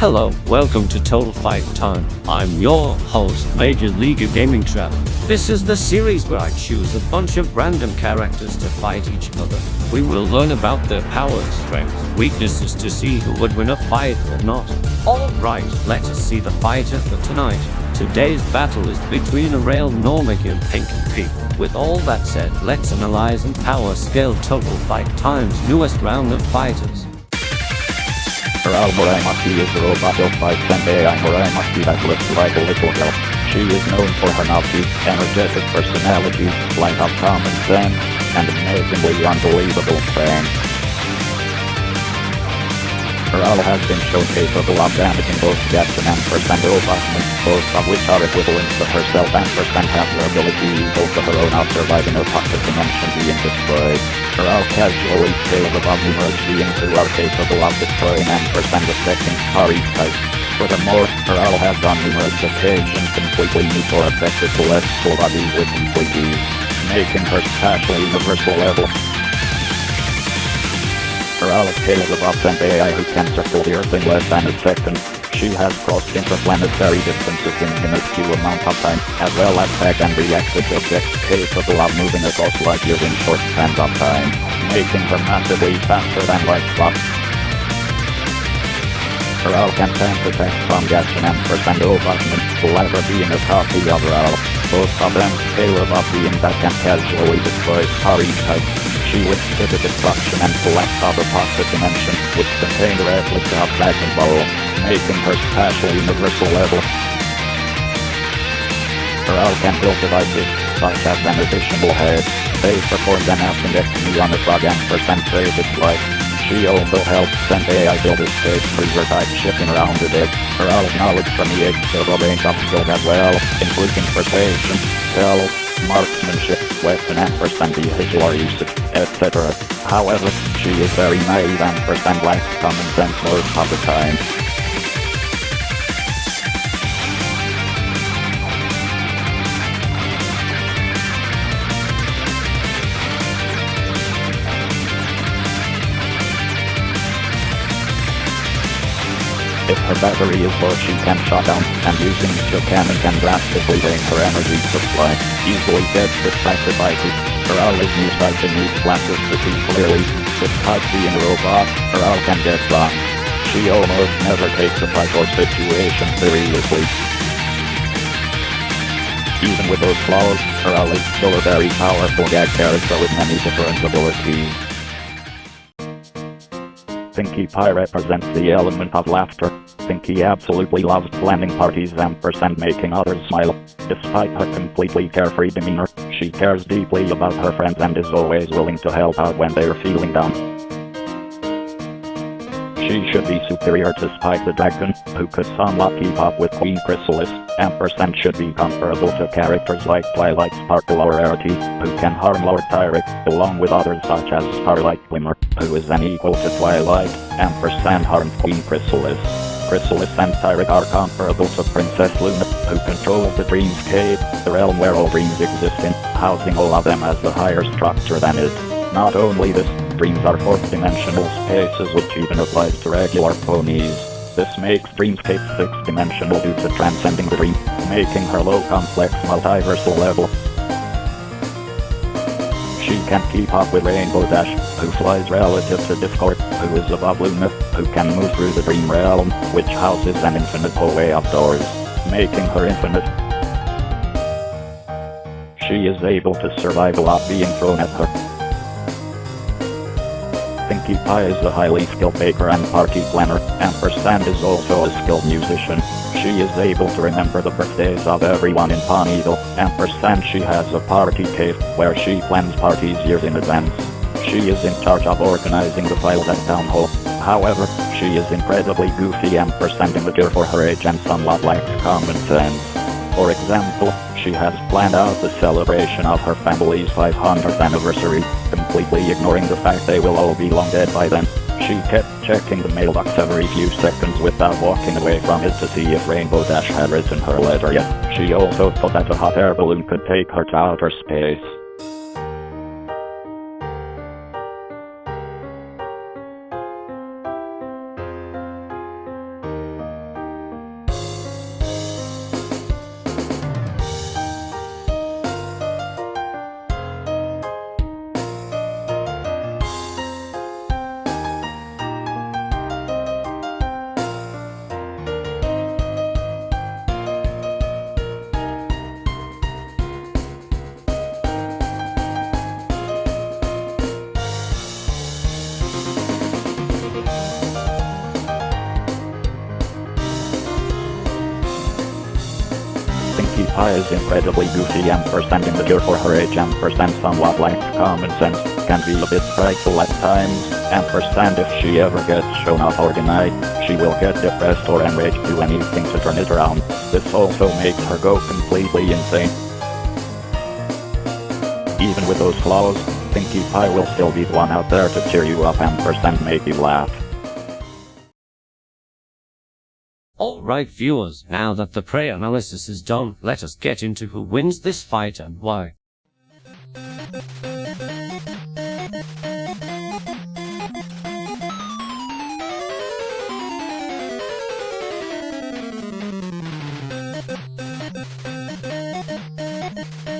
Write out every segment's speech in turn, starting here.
Hello, welcome to Total Fight Time. I'm your host, Major League Gaming Trap. This is the series where I choose a bunch of random characters to fight each other. We will learn about their powers, strengths, weaknesses to see who would win a fight or not. Alright, let us see the fighter for tonight. Today's battle is between Arale, Norimaki and Pinkie. With all that said, let's analyze and power scale Total Fight Time's newest round of fighters. Arale Norimaki is a robot of fights and AI Norimaki that looks like a little girl. She is known for her naughty, energetic personality, light of common sense, and amazingly unbelievable strength. Arale has been shown capable of damaging both Jackson and Robotman, both of which are equivalent to herself, and have the ability to use both of her own after surviving a pocket dimension being destroyed. Arale casually scales above numerous beings who are capable of destroying and affecting party types. Furthermore, Arale has on numerous occasions completely neutered or affected celestial bodies with complete ease, making her spatially universal level. Arale scales above and AI who can circle the Earth in less than a second. She has crossed interplanetary distances in a minuscule amount of time, as well as tag and reacted objects capable of moving across light years in short spans of time, making her massively faster than light slot. Arale can tank attacks from Jackson and Robotman, the latter being a copy of Arale. Both of them scale above beings that can casually destroy party types. She withstood the destruction and collapse of a pocket dimension, which contained a replica of Dragon Ball, making her spatial universal level. Arale can build devices, such as an additional head. They performed an appendectomy on a frog and saved its life. She also helped send AI build a space cruiser type shipping around the deck. Arale's knowledge from the a range of skills as well, including persuasion, stealth, marksmanship, weapon and behavior usage, etc. However, she is very naive and lacks common sense most of the time. If her battery is full, she can shut down, and using her cannon can drastically drain her energy supply, easily gets distracted by heat. Arale's new sight and new glasses to see clearly. Despite being a robot, Arale can get lost. She almost never takes a fight or situation seriously. Even with those flaws, Arale is still a very powerful gag character with many different abilities. Pinkie represents the element of laughter. Pinkie absolutely loves planning parties and making others smile. Despite her completely carefree demeanor, she cares deeply about her friends and is always willing to help out when they're feeling down. She should be superior to Spike the Dragon, who could somewhat keep up with Queen Chrysalis. Ampersand should be comparable to characters like Twilight Sparkle or Rarity, who can harm Lord Tyrek, along with others such as Starlight Glimmer, who is an equal to Twilight. Ampersand harmed Queen Chrysalis. Chrysalis and Tyrek are comparable to Princess Luna, who controls the Dreamscape, the realm where all dreams exist in, housing all of them as a higher structure than it. Not only this, dreams are fourth-dimensional spaces which even applies to regular ponies. This makes Dreamscape sixth-dimensional due to transcending the dream, making her low complex multiversal level. She can keep up with Rainbow Dash, who flies relative to Discord, who is above Luna, who can move through the dream realm, which houses an infinite hallway of doors, making her infinite. She is able to survive a lot being thrown at her. Pinkie is a highly skilled baker and party planner. Ampersand is also a skilled musician. She is able to remember the birthdays of everyone in Ponyville. Ampersand, she has a party cave where she plans parties years in advance. She is in charge of organizing the files at Town Hall. However, she is incredibly goofy and immature for her age and somewhat lacks common sense. For example, she has planned out the celebration of her family's 500th anniversary, completely ignoring the fact they will all be long dead by then. She kept checking the mailbox every few seconds without walking away from it to see if Rainbow Dash had written her letter yet. She also thought that a hot air balloon could take her to outer space. Pie is incredibly goofy and immature for her age and somewhat lacks common sense, can be a bit frightful at times, and if she ever gets shown off or denied, she will get depressed or enraged, do anything to turn it around. This also makes her go completely insane. Even with those flaws, Pinkie Pie will still be the one out there to cheer you up and make you laugh. Alright viewers, now that the prey analysis is done, let us get into who wins this fight and why.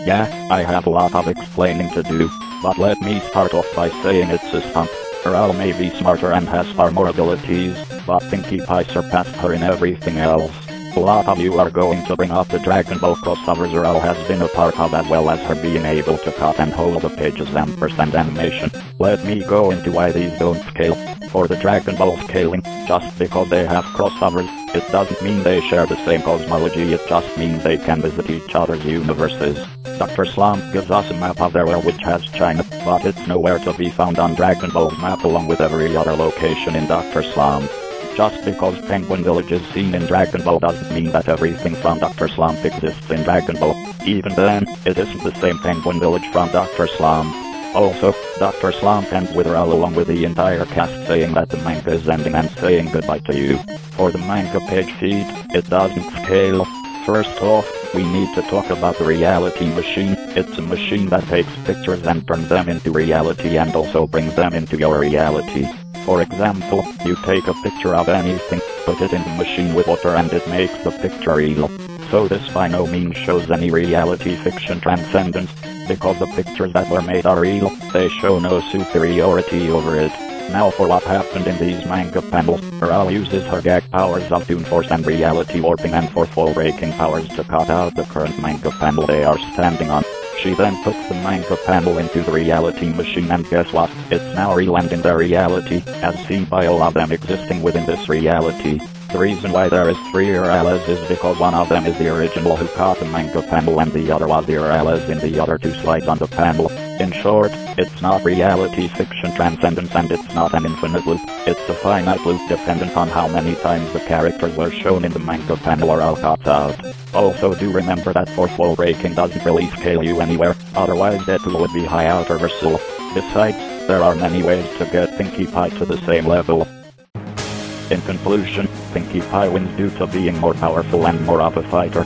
Yeah, I have a lot of explaining to do, but let me start off by saying it's a Slump. Arale may be smarter and has far more abilities, but Pinkie Pie surpassed her in everything else. A lot of you are going to bring up the Dragon Ball crossovers Arale has been a part of, as well as her being able to cut and hold the pages and animation. Let me go into why these don't scale. For the Dragon Ball scaling, just because they have crossovers, it doesn't mean they share the same cosmology, it just means they can visit each other's universes. Dr. Slump gives us a map of their world which has China, but it's nowhere to be found on Dragon Ball's map along with every other location in Dr. Slump. Just because Penguin Village is seen in Dragon Ball doesn't mean that everything from Dr. Slump exists in Dragon Ball. Even then, it isn't the same Penguin Village from Dr. Slump. Also, Dr. Slump ends with Arale along with the entire cast saying that the manga is ending and saying goodbye to you. For the manga page feed, it doesn't scale. First off, we need to talk about the reality machine. It's a machine that takes pictures and turns them into reality and also brings them into your reality. For example, you take a picture of anything, put it in the machine with water and it makes the picture real. So this by no means shows any reality fiction transcendence, because the pictures that were made are real, they show no superiority over it. Now for what happened in these manga panels, Arale uses her gag powers of Toon Force and reality warping and fourth-wall breaking powers to cut out the current manga panel they are standing on. She then puts the manga panel into the reality machine and guess what? It's now real and in their reality, as seen by all of them existing within this reality. The reason why there is 3 Arales is because one of them is the original who caught the manga panel and the other was the Arales in the other 2 slides on the panel. In short, it's not reality fiction transcendence and it's not an infinite loop, it's a finite loop dependent on how many times the characters were shown in the manga panel or all cut out. Also do remember that fourth wall breaking doesn't really scale you anywhere, otherwise that tool would be high out reversal. Besides, there are many ways to get Pinkie Pie to the same level. In conclusion, Pinkie Pie wins due to being more powerful and more of a fighter.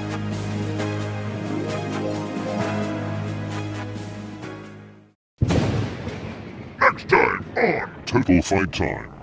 Next time on Total Fight Time.